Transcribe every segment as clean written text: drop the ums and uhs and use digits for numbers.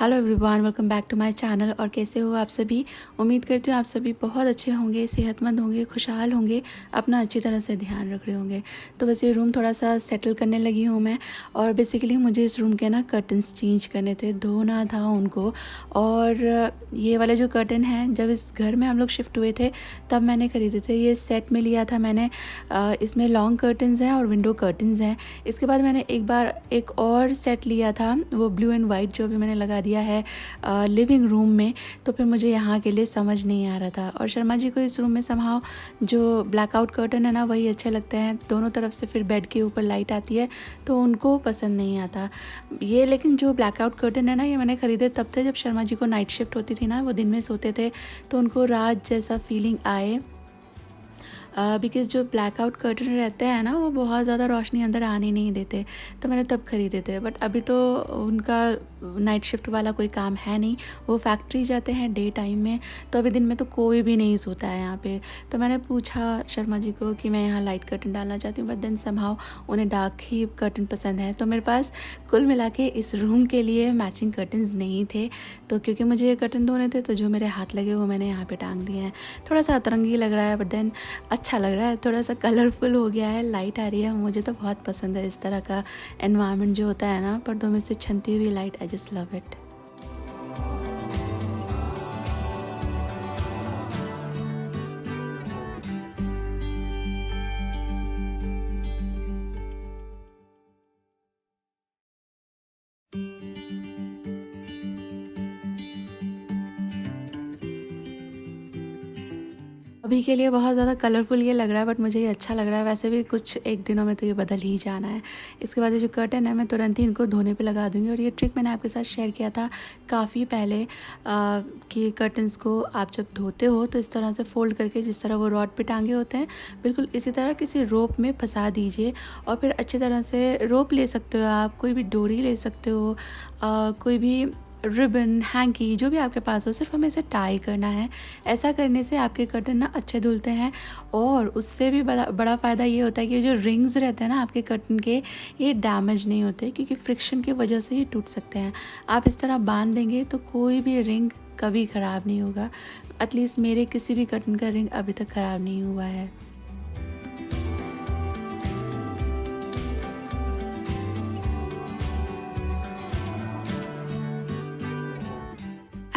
Hello everyone, welcome back to my channel. और कैसे हो आप सभी? उम्मीद करती हूँ आप सभी बहुत अच्छे होंगे, सेहतमंद होंगे, खुशहाल होंगे, अपना अच्छी तरह से ध्यान रख रहे होंगे। तो बस ये रूम थोड़ा सा सेटल करने लगी हूँ मैं। और बेसिकली मुझे इस रूम के ना कर्टन्स चेंज करने थे, धोना था उनको। और ये वाले जो कर्टन हैं, जब इस घर में हम लोग शिफ्ट हुए थे तब मैंने खरीदे थे। ये सेट में लिया था मैंने। इसमें लॉन्ग कर्टन्स हैं और विंडो कर्टन्स हैं। इसके बाद मैंने एक बार एक और सेट लिया था, वो ब्लू एंड वाइट, जो भी मैंने लगा दिया है लिविंग रूम में। तो फिर मुझे यहाँ के लिए समझ नहीं आ रहा था। और शर्मा जी को इस रूम में समहाउ जो ब्लैकआउट कर्टन है ना, वही अच्छे लगते हैं। दोनों तरफ से फिर बेड के ऊपर लाइट आती है तो उनको पसंद नहीं आता ये। लेकिन जो ब्लैकआउट कर्टन है ना, ये मैंने ख़रीदे तब थे जब शर्मा जी को नाइट शिफ्ट होती थी ना, वो दिन में सोते थे तो उनको रात जैसा फीलिंग आए। बिकॉज़ जो ब्लैकआउट कर्टन रहते हैं ना, वो बहुत ज़्यादा रोशनी अंदर आने नहीं देते। तो मैंने तब ख़रीदे थे। बट अभी तो उनका नाइट शिफ्ट वाला कोई काम है नहीं, वो फैक्ट्री जाते हैं डे टाइम में। तो अभी दिन में तो कोई भी नहीं सोता है यहाँ पे। तो मैंने पूछा शर्मा जी को कि मैं यहाँ लाइट कर्टन डालना चाहती हूँ, बट देन समहाउ उन्हें डार्क ही कर्टन पसंद है। तो मेरे पास कुल मिला के इस रूम के लिए मैचिंग कर्टन्स नहीं थे। तो क्योंकि मुझे ये कर्टन धोने थे, तो जो मेरे हाथ लगे वो मैंने यहाँ पर टांग दिए हैं। थोड़ा सा अतरंगी लग रहा है, बट देन अच्छा लग रहा है, थोड़ा सा कलरफुल हो गया है, लाइट आ रही है। मुझे तो बहुत पसंद है इस तरह का एनवायरनमेंट जो होता है ना, पर्दों में से छनती हुई light. I just love it. अभी के लिए बहुत ज़्यादा कलरफुल ये लग रहा है, बट मुझे ये अच्छा लग रहा है। वैसे भी कुछ एक दिनों में तो ये बदल ही जाना है। इसके बाद ये जो कर्टन है, मैं तुरंत ही इनको धोने पे लगा दूँगी। और ये ट्रिक मैंने आपके साथ शेयर किया था काफ़ी पहले कि कर्टन्स को आप जब धोते हो तो इस तरह से फ़ोल्ड करके, जिस तरह वो रॉड पे टांगे होते हैं, बिल्कुल इसी तरह किसी रोप में फंसा दीजिए। और फिर अच्छी तरह से रोप ले सकते हो आप, कोई भी डोरी ले सकते हो, कोई भी रिबन, हैंकी, जो भी आपके पास हो, सिर्फ हमें इसे टाई करना है। ऐसा करने से आपके कर्टन ना अच्छे धुलते हैं। और उससे भी बड़ा फ़ायदा ये होता है कि जो रिंग्स रहते हैं ना आपके कर्टन के, ये डैमेज नहीं होते, क्योंकि फ्रिक्शन की वजह से ये टूट सकते हैं। आप इस तरह बांध देंगे तो कोई भी रिंग कभी ख़राब नहीं होगा। एटलीस्ट मेरे किसी भी कर्टन का रिंग अभी तक ख़राब नहीं हुआ है।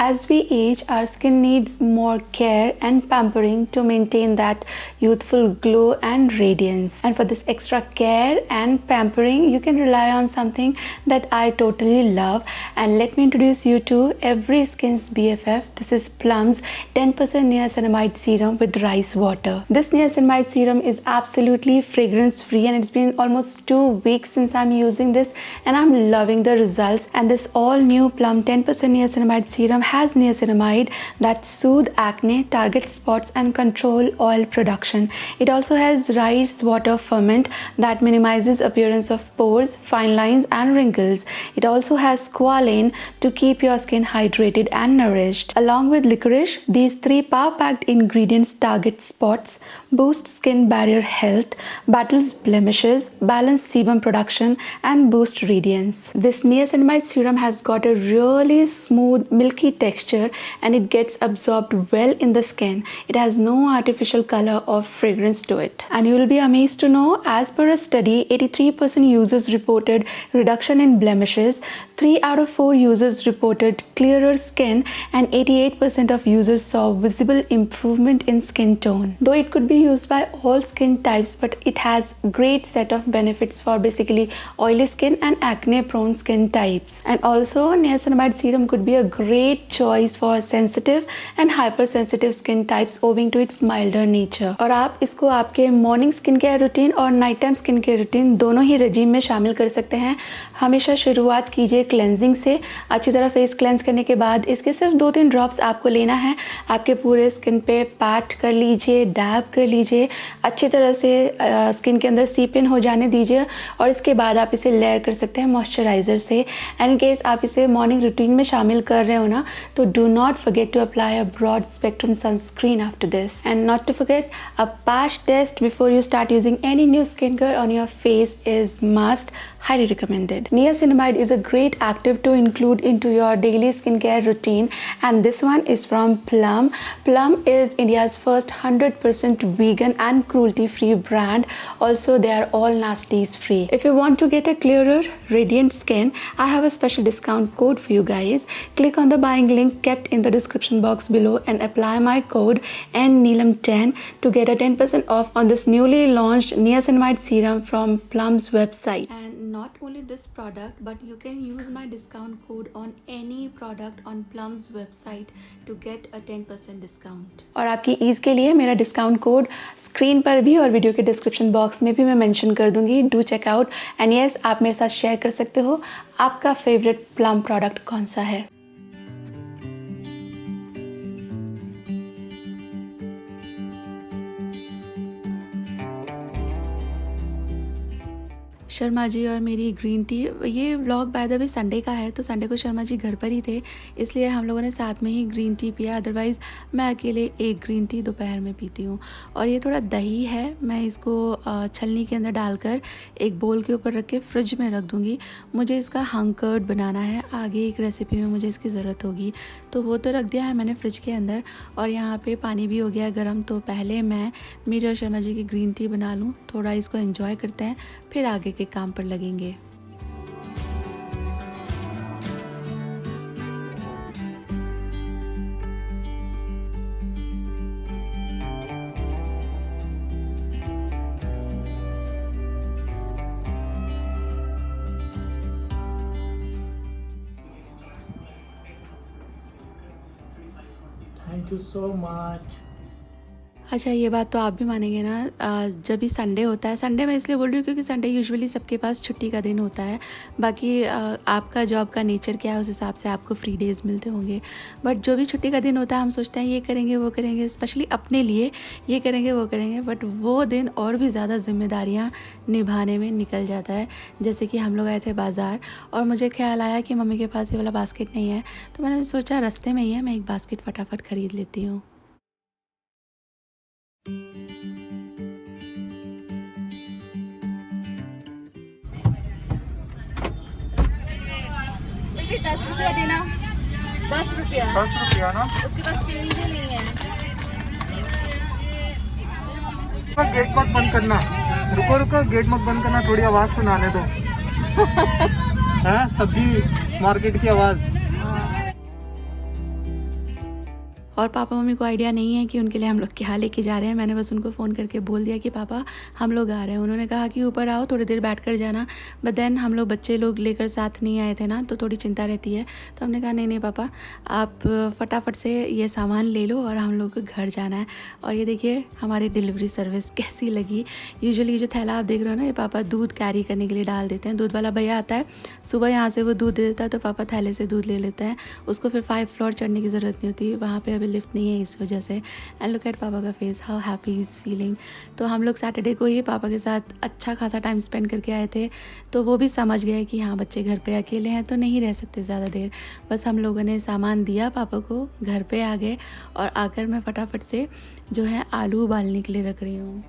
As we age, our skin needs more care and pampering to maintain that youthful glow and radiance. And for this extra care and pampering, you can rely on something that I totally love. And let me introduce you to every skin's BFF. This is Plum's 10% niacinamide serum with rice water. This niacinamide serum is absolutely fragrance free, and it's been almost 2 weeks since I'm using this, and I'm loving the results. And this all new Plum 10% niacinamide serum has niacinamide that soothe acne, target spots, and control oil production. It also has rice water ferment that minimizes appearance of pores, fine lines, and wrinkles. It also has squalane to keep your skin hydrated and nourished. Along with licorice, these 3 power-packed ingredients target spots, boost skin barrier health, battles blemishes, balance sebum production, and boost radiance. This niacinamide serum has got a really smooth, milky texture, and it gets absorbed well in the skin. It has no artificial color or fragrance to it. And you will be amazed to know, as per a study, 83% users reported reduction in blemishes, 3 out of 4 users reported clearer skin, and 88% of users saw visible improvement in skin tone. Though it could be used by all skin types, but it has great set of benefits for basically oily skin and acne prone skin types. And also, niacinamide serum could be a great choice for sensitive and hypersensitive skin types owing to its milder nature. और आप इसको आपके morning skin care routine और night time skin care routine दोनों ही regime में शामिल कर सकते हैं। हमेशा शुरुआत कीजिए क्लेंजिंग से। अच्छी तरह फेस क्लेंज करने के बाद इसके सिर्फ 2-3 ड्रॉप्स आपको लेना है। आपके पूरे स्किन पे पैट कर लीजिए, डैब कर लीजिए, अच्छी तरह से स्किन के अंदर सीप इन हो जाने दीजिए। और इसके बाद आप इसे लेयर कर सकते हैं मॉइस्चराइज़र से। एंड इन केस आप इसे मॉर्निंग रूटीन में शामिल कर रहे हो ना, तो do not forget to apply a broad spectrum sunscreen after this. And not to forget, a patch test before you start using any new skincare on your face is must. Highly recommended. Niacinamide is a great active to include into your daily skincare routine, and this one is from Plum. Plum is India's first 100% vegan and cruelty-free brand. Also, they are all nasties free. If you want to get a clearer, radiant skin, I have a special discount code for you guys. Click on the buying link kept in the description box below and apply my code NNEELAM10 to get a 10% off on this newly launched niacinamide serum from Plum's website. And not only this product, but you can use my discount code on any product on Plum's website to get a 10% discount. और आपकी ease के लिए मेरा discount code screen पर भी और video के description box में भी मैं मेंशन कर दूंगी. Do check out and yes, आप मेरे साथ शेयर कर सकते हो आपका फेवरेट प्लम प्रोडक्ट कौन सा है. शर्मा जी और मेरी ग्रीन टी. ये vlog by the way Sunday का है, तो संडे को शर्मा जी घर पर ही थे, इसलिए हम लोगों ने साथ में ही ग्रीन टी पिया. अदरवाइज़ मैं अकेले एक ग्रीन टी दोपहर में पीती हूँ. और ये थोड़ा दही है, मैं इसको छलनी के अंदर डालकर एक बोल के ऊपर रख के फ्रिज में रख दूँगी. मुझे इसका हंग कर्ड बनाना है, आगे एक रेसिपी में मुझे इसकी ज़रूरत होगी, तो वो तो रख दिया है मैंने फ्रिज के अंदर. और यहाँ पर पानी भी हो गया गर्म, तो पहले मैं मेरी और शर्मा जी की ग्रीन टी बना लूँ, थोड़ा इसको एंजॉय करते हैं, फिर आगे के काम पर लगेंगे. Thank you so much. अच्छा, ये बात तो आप भी मानेंगे ना, जब भी संडे होता है, संडे मैं इसलिए बोल रही हूँ क्योंकि संडे यूजुअली सबके पास छुट्टी का दिन होता है. बाकी आपका जॉब का नेचर क्या है उस हिसाब से आपको फ्री डेज़ मिलते होंगे, बट जो भी छुट्टी का दिन होता है हम सोचते हैं ये करेंगे वो करेंगे, स्पेशली अपने लिए ये करेंगे वो करेंगे, बट वो दिन और भी ज़्यादा जिम्मेदारियाँ निभाने में निकल जाता है. जैसे कि हम लोग आए थे बाज़ार और मुझे ख्याल आया कि मम्मी के पास ये वाला बास्केट नहीं है, तो मैंने सोचा रास्ते में ही है, मैं एक बास्केट फटाफट ख़रीद लेती हूँ. ₹10 देना. ₹10. ₹10 ना. उसके पास चेंज ही नहीं है. गेट मत बंद करना. रुको रुको, गेट मत बंद करना, थोड़ी आवाज़ सुनाने दो. है सब्जी मार्केट की आवाज़. और पापा मम्मी को आइडिया नहीं है कि उनके लिए हम लोग क्या लेके जा रहे हैं. मैंने बस उनको फ़ोन करके बोल दिया कि पापा हम लोग आ रहे हैं. उन्होंने कहा कि ऊपर आओ, थोड़ी देर बैठ कर जाना, बट देन हम लोग बच्चे लोग लेकर साथ नहीं आए थे ना, तो थोड़ी चिंता रहती है. तो हमने कहा नहीं नहीं पापा, आप फटाफट से ये सामान ले लो और हम लोग को घर जाना है. और ये देखिए हमारी डिलीवरी सर्विस कैसी लगी. यूजुअली जो थैला आप देख रहे हो ना, ये पापा दूध कैरी करने के लिए डाल देते हैं. दूध वाला भैया आता है सुबह, यहाँ से वो दूध दे देता है, तो पापा थैले से दूध ले लेते हैं. उसको फिर 5 फ्लोर चढ़ने की ज़रूरत नहीं होती, वहाँ पर लिफ्ट नहीं है इस वजह से. एंड लुक एट पापा का face, how happy is feeling. तो हम लोग सैटरडे को ही पापा के साथ अच्छा खासा टाइम स्पेंड करके आए थे, तो वो भी समझ गए कि हाँ बच्चे घर पे अकेले हैं तो नहीं रह सकते ज़्यादा देर. बस हम लोगों ने सामान दिया पापा को, घर पे आ गए, और आकर मैं फटाफट से जो है आलू उबालने के लिए रख रही हूँ.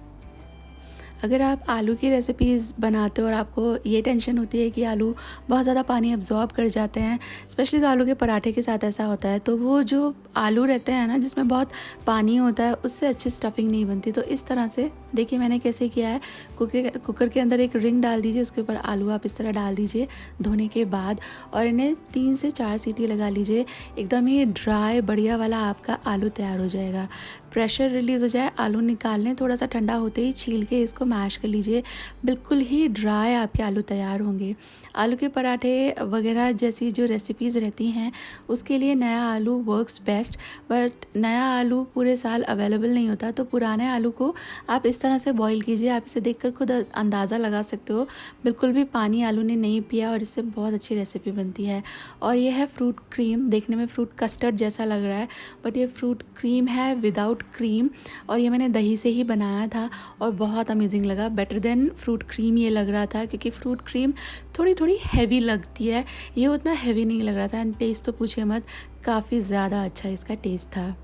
अगर आप आलू की रेसिपीज़ बनाते हो और आपको ये टेंशन होती है कि आलू बहुत ज़्यादा पानी अब्जॉर्ब कर जाते हैं, स्पेशली तो आलू के पराठे के साथ ऐसा होता है, तो वो जो आलू रहते हैं ना जिसमें बहुत पानी होता है, उससे अच्छी स्टफिंग नहीं बनती. तो इस तरह से देखिए मैंने कैसे किया है. कुकर के अंदर एक रिंग डाल दीजिए, उसके ऊपर आलू आप इस तरह डाल दीजिए धोने के बाद, और इन्हें 3 से 4 सीटी लगा लीजिए. एकदम ही ड्राई बढ़िया वाला आपका आलू तैयार हो जाएगा. प्रेशर रिलीज़ हो जाए, आलू निकाल लें, थोड़ा सा ठंडा होते ही छील के इसको मैश कर लीजिए. बिल्कुल ही ड्राई आपके आलू तैयार होंगे. आलू के पराठे वगैरह जैसी जो रेसिपीज़ रहती हैं उसके लिए नया आलू वर्क्स बेस्ट, बट नया आलू पूरे साल अवेलेबल नहीं होता, तो पुराने आलू को आप इस तरह से बॉईल कीजिए. आप इसे देखकर खुद अंदाज़ा लगा सकते हो, बिल्कुल भी पानी आलू ने नहीं पिया, और इससे बहुत अच्छी रेसिपी बनती है. और ये है फ्रूट क्रीम. देखने में फ्रूट कस्टर्ड जैसा लग रहा है, बट ये फ्रूट क्रीम है विदाउट क्रीम, और ये मैंने दही से ही बनाया था और बहुत अमेजिंग लगा। बेटर देन फ्रूट क्रीम ये लग रहा था, क्योंकि फ्रूट क्रीम थोड़ी थोड़ी हैवी लगती है, ये उतना हैवी नहीं लग रहा था। एंड टेस्ट तो पूछिए मत, काफ़ी ज़्यादा अच्छा इसका टेस्ट था।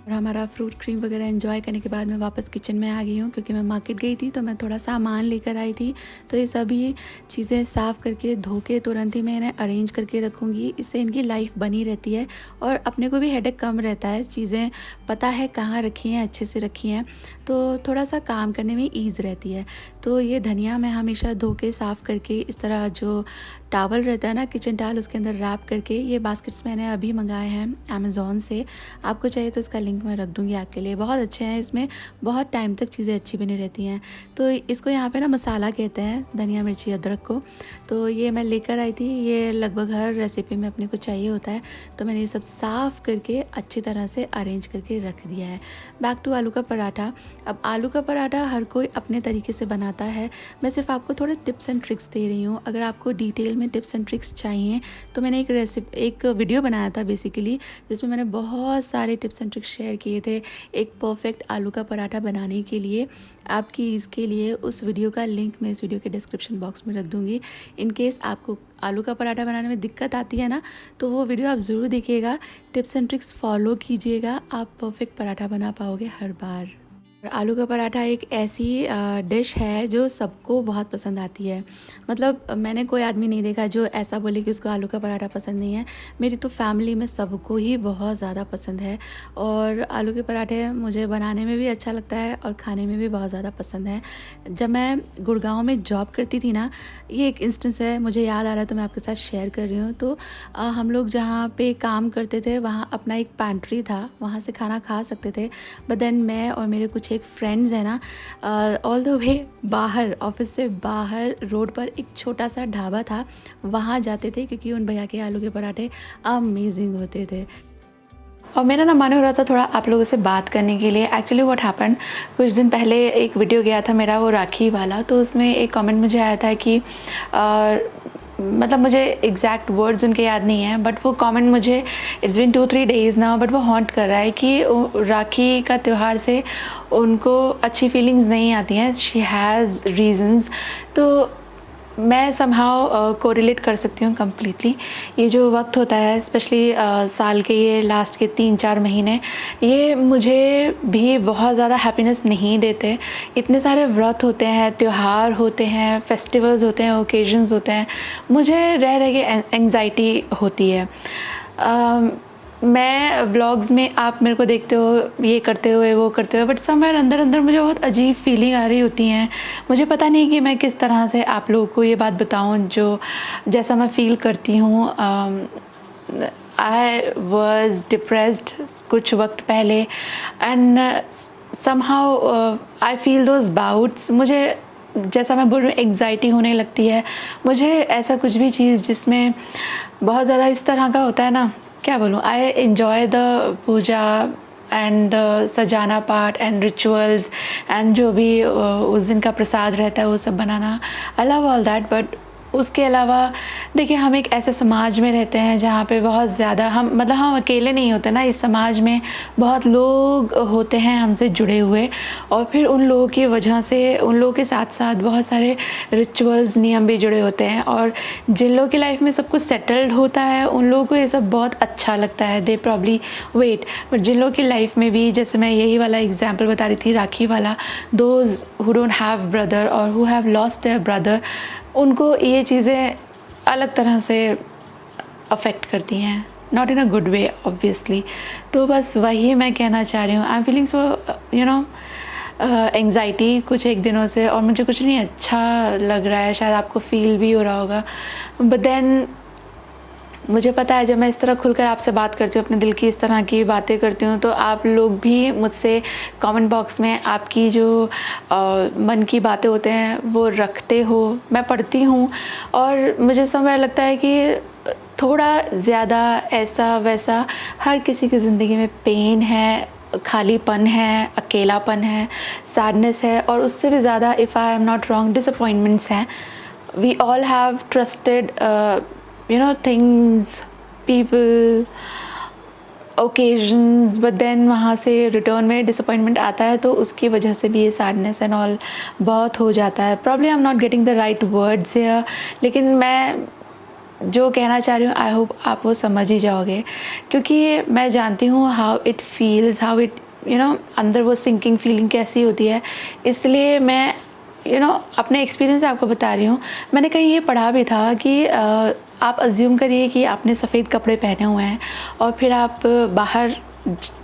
और हमारा फ्रूट क्रीम वगैरह एंजॉय करने के बाद मैं वापस किचन में आ गई हूँ, क्योंकि मैं मार्केट गई थी तो मैं थोड़ा सामान लेकर आई थी। तो ये सभी चीज़ें साफ़ करके धो के तुरंत ही मैं इन्हें अरेंज करके रखूँगी, इससे इनकी लाइफ बनी रहती है और अपने को भी हेडेक कम रहता है। चीज़ें पता है कहाँ रखी हैं, अच्छे से रखी हैं, तो थोड़ा सा काम करने में ईज़ रहती है। तो ये धनिया मैं हमेशा धो के साफ़ करके इस तरह जो टावल रहता है ना, किचन टावल, उसके अंदर रैप करके, ये बास्केट्स मैंने अभी मंगाए हैं अमेज़ॉन से। आपको चाहिए तो इसका लिंक मैं रख दूँगी आपके लिए। बहुत अच्छे हैं, इसमें बहुत टाइम तक चीज़ें अच्छी बनी रहती हैं। तो इसको यहाँ पे ना मसाला कहते हैं, धनिया मिर्ची अदरक को। तो ये मैं लेकर आई थी, ये लगभग हर रेसिपी में अपने को चाहिए होता है। तो मैंने ये सब साफ़ करके अच्छी तरह से अरेंज करके रख दिया है। बैक टू आलू का पराठा। अब आलू का पराठा हर कोई अपने तरीके से बनाता है, मैं सिर्फ आपको थोड़े टिप्स एंड ट्रिक्स दे रही हूँ। अगर आपको डिटेल में टिप्स एंड ट्रिक्स चाहिए तो मैंने एक वीडियो बनाया था बेसिकली, जिसमें मैंने बहुत सारे टिप्स एंड ट्रिक्स शेयर किए थे एक परफेक्ट आलू का पराठा बनाने के लिए। आपकी इसके लिए उस वीडियो का लिंक मैं इस वीडियो के डिस्क्रिप्शन बॉक्स में रख दूँगी। इन केस आपको आलू का पराठा बनाने में दिक्कत आती है ना, तो वो वीडियो आप ज़रूर देखिएगा, टिप्स एंड ट्रिक्स फॉलो कीजिएगा, आप परफेक्ट पराठा बना पाओगे हर बार। आलू का पराठा एक ऐसी डिश है जो सबको बहुत पसंद आती है। मतलब मैंने कोई आदमी नहीं देखा जो ऐसा बोले कि उसको आलू का पराठा पसंद नहीं है। मेरी तो फैमिली में सबको ही बहुत ज़्यादा पसंद है, और आलू के पराठे मुझे बनाने में भी अच्छा लगता है और खाने में भी बहुत ज़्यादा पसंद है। जब मैं गुड़गांव में जॉब करती थी ना, ये एक इंस्टेंस है, मुझे याद आ रहा है तो मैं आपके साथ शेयर कर रही हूँ। तो हम लोग जहाँ पे काम करते थे वहाँ अपना एक पैंट्री था, वहाँ से खाना खा सकते थे। बट देन मैं और मेरे कुछ एक फ्रेंड्स हैं ना, ऑल द वे बाहर, ऑफिस से बाहर रोड पर एक छोटा सा ढाबा था, वहाँ जाते थे, क्योंकि उन भैया के आलू के पराठे अमेजिंग होते थे। और मेरा ना मन हो रहा था थोड़ा आप लोगों से बात करने के लिए। एक्चुअली व्हाट हैपन, कुछ दिन पहले एक वीडियो गया था मेरा, वो राखी वाला, तो उसमें एक कमेंट मुझे आया था कि मतलब मुझे एग्जैक्ट वर्ड्स उनके याद नहीं है, बट वो कमेंट मुझे, it's been 2-3 days now, but वो हॉन्ट कर रहा है कि राखी का त्यौहार से उनको अच्छी फीलिंग्स नहीं आती हैं, शी हैज़ रीजंस। तो मैं समहाउ कोरिलेट कर सकती हूँ कम्प्लीटली। ये जो वक्त होता है, स्पेशली साल के ये लास्ट के 3-4 महीने, ये मुझे भी बहुत ज़्यादा हैप्पीनेस नहीं देते। इतने सारे व्रत होते हैं, त्यौहार होते हैं, फेस्टिवल्स होते हैं, ओकेजन्स होते हैं, मुझे रह रह के एंग्जाइटी होती है। मैं व्लॉग्स में आप मेरे को देखते हो ये करते हुए वो करते हुए, बट समवेयर अंदर अंदर मुझे बहुत अजीब फीलिंग आ रही होती हैं। मुझे पता नहीं कि मैं किस तरह से आप लोगों को ये बात बताऊं जो जैसा मैं फ़ील करती हूँ। आई वॉज डिप्रेस्ड कुछ वक्त पहले, and somehow I feel those bouts. मुझे, जैसा मैं बोल रही हूँ, एग्जाइटी होने लगती है मुझे। ऐसा कुछ भी चीज़ जिसमें बहुत ज़्यादा इस तरह का होता है ना, क्या बोलूँ, I enjoy the puja and the सजाना पार्ट एंड रिचुअल्स एंड जो भी उस दिन का प्रसाद रहता है वो सब बनाना, I love all that. But उसके अलावा देखिए, हम एक ऐसे समाज में रहते हैं जहाँ पे बहुत ज़्यादा हम अकेले नहीं होते ना, इस समाज में बहुत लोग होते हैं हमसे जुड़े हुए, और फिर उन लोगों की वजह से, उन लोगों के साथ साथ बहुत सारे रिचुअल्स, नियम भी जुड़े होते हैं। और जिन लोगों की लाइफ में सब कुछ सेटल्ड होता है उन लोगों को ये सब बहुत अच्छा लगता है, दे प्रॉब्ली वेट। बट जिन लोगों की लाइफ में भी, जैसे मैं यही वाला एग्जाम्पल बता रही थी, राखी वाला, those who don't have brother और who have lost their brother, उनको ये चीज़ें अलग तरह से अफेक्ट करती हैं, not in a good way obviously. तो बस वही मैं कहना चाह रही हूँ। I am feeling so anxiety कुछ एक दिनों से, और मुझे कुछ नहीं अच्छा लग रहा है, शायद आपको फील भी हो रहा होगा। बट देन मुझे पता है जब मैं इस तरह खुलकर आपसे बात करती हूँ, अपने दिल की इस तरह की बातें करती हूँ, तो आप लोग भी मुझसे कमेंट बॉक्स में आपकी जो मन की बातें होते हैं वो रखते हो। मैं पढ़ती हूँ और मुझे समय लगता है कि थोड़ा ज़्यादा ऐसा वैसा हर किसी की ज़िंदगी में पेन है, खालीपन है, अकेलापन है, सैडनेस है, और उससे भी ज़्यादा, if I am not wrong, disappointments हैं. We all have trusted things, people, occasions, but then वहाँ से रिटर्न में डिसअपॉइंटमेंट आता है, तो उसकी वजह से भी ये सैडनेस एंड ऑल बहुत हो जाता है. Probably I am not getting the right words here, लेकिन मैं जो कहना चाह रही हूँ आई होप आप वो समझ ही जाओगे, क्योंकि मैं जानती हूँ how it feels, how it अंदर वो सिंकिंग फीलिंग कैसी होती है. इसलिए मैं अपने एक्सपीरियंस से आपको बता रही हूँ. मैंने कहीं ये पढ़ा भी था कि आप अज्यूम करिए कि आपने सफ़ेद कपड़े पहने हुए हैं और फिर आप बाहर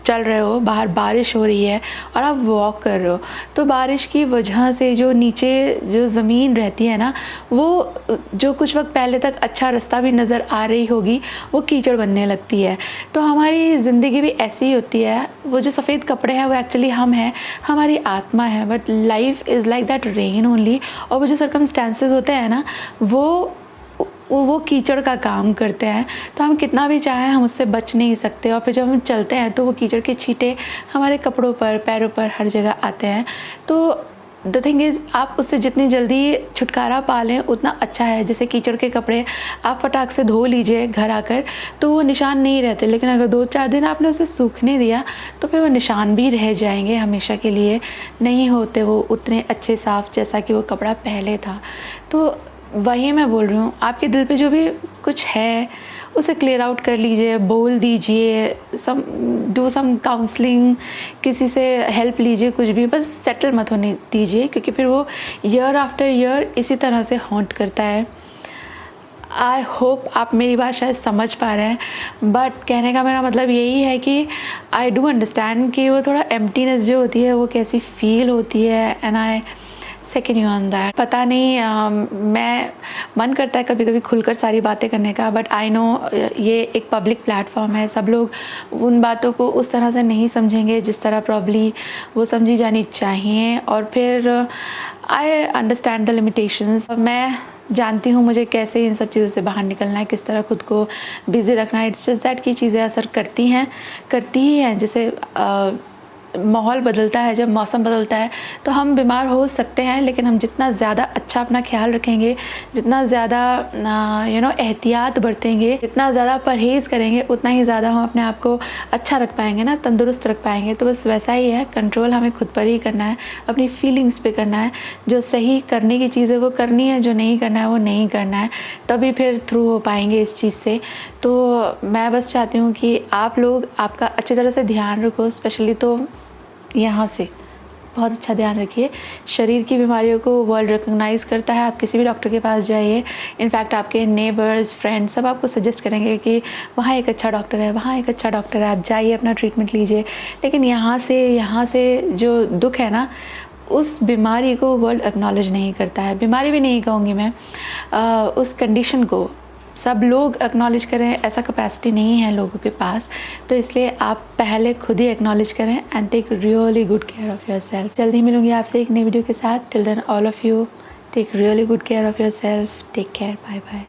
चल रहे हो, बाहर बारिश हो रही है और आप वॉक कर रहे हो, तो बारिश की वजह से जो नीचे जो ज़मीन रहती है ना, वो जो कुछ वक्त पहले तक अच्छा रास्ता भी नज़र आ रही होगी, वो कीचड़ बनने लगती है. तो हमारी ज़िंदगी भी ऐसी ही होती है. वो जो सफ़ेद कपड़े हैं वो एक्चुअली हम हैं, हमारी आत्मा है, but life is like that rain only. और वो जो सर्कमस्टेंसेस होते हैं ना, वो कीचड़ का काम करते हैं. तो हम कितना भी चाहें हम उससे बच नहीं सकते, और फिर जब हम चलते हैं तो वो कीचड़ के छींटे हमारे कपड़ों पर, पैरों पर, हर जगह आते हैं. तो द थिंग इज़, आप उससे जितनी जल्दी छुटकारा पा लें उतना अच्छा है. जैसे कीचड़ के कपड़े आप फटाक से धो लीजिए घर आकर, तो वो निशान नहीं रहते, लेकिन अगर 2-4 दिन आपने उसे सूखने दिया तो फिर वो निशान भी रह जाएंगे, हमेशा के लिए नहीं होते वो उतने अच्छे साफ़ जैसा कि वो कपड़ा पहले था. तो वही मैं बोल रही हूँ, आपके दिल पे जो भी कुछ है उसे क्लियर आउट कर लीजिए, बोल दीजिए, डू सम काउंसलिंग, किसी से हेल्प लीजिए, कुछ भी, बस सेटल मत होने दीजिए, क्योंकि फिर वो ईयर आफ्टर ईयर इसी तरह से हॉन्ट करता है. आई होप आप मेरी बात शायद समझ पा रहे हैं, बट कहने का मेरा मतलब यही है कि आई डू अंडरस्टैंड कि वो थोड़ा एम्प्टीनेस जो होती है वो कैसी फील होती है, and I second you on that. पता नहीं, मैं मन करता है कभी कभी खुलकर सारी बातें करने का, बट आई नो ये एक पब्लिक प्लेटफॉर्म है, सब लोग उन बातों को उस तरह से नहीं समझेंगे जिस तरह प्रॉब्ली वो समझी जानी चाहिए. और फिर आई अंडरस्टैंड द लिमिटेशंस. मैं जानती हूँ मुझे कैसे इन सब चीज़ों से बाहर निकलना है, किस तरह खुद को बिज़ी रखना है. इट्स जस्ट दैट कि चीज़ें असर करती ही हैं. जैसे माहौल बदलता है, जब मौसम बदलता है तो हम बीमार हो सकते हैं, लेकिन हम जितना ज़्यादा अच्छा अपना ख्याल रखेंगे, जितना ज़्यादा एहतियात बरतेंगे, जितना ज़्यादा परहेज़ करेंगे, उतना ही ज़्यादा हम अपने आप को अच्छा रख पाएंगे ना, तंदुरुस्त रख पाएंगे. तो बस वैसा ही है, कंट्रोल हमें खुद पर ही करना है, अपनी फीलिंग्स पे करना है. जो सही करने की चीज़ है वो करनी है, जो नहीं करना है वो नहीं करना है, तभी फिर थ्रू हो पाएंगे इस चीज़ से. तो मैं बस चाहती हूँ कि आप लोग आपका अच्छी तरह से ध्यान रखो, स्पेशली तो यहाँ से बहुत अच्छा ध्यान रखिए. शरीर की बीमारियों को वर्ल्ड रिकॉग्नाइज़ करता है. आप किसी भी डॉक्टर के पास जाइए, इनफैक्ट आपके नेबर्स, फ्रेंड्स सब आपको सजेस्ट करेंगे कि वहाँ एक अच्छा डॉक्टर है, वहाँ एक अच्छा डॉक्टर है, आप जाइए, अपना ट्रीटमेंट लीजिए. लेकिन यहाँ से जो दुख है ना, उस बीमारी को वर्ल्ड एक्नॉलेज नहीं करता है. बीमारी भी नहीं कहूँगी मैं, उस कंडीशन को सब लोग एक्नॉलेज करें ऐसा कैपेसिटी नहीं है लोगों के पास. तो इसलिए आप पहले खुद ही एक्नॉलेज करें and take really good care of yourself. जल्दी मिलूंगी आपसे एक नई वीडियो के साथ. Till then all of you take really good care of yourself. Take care. Bye bye.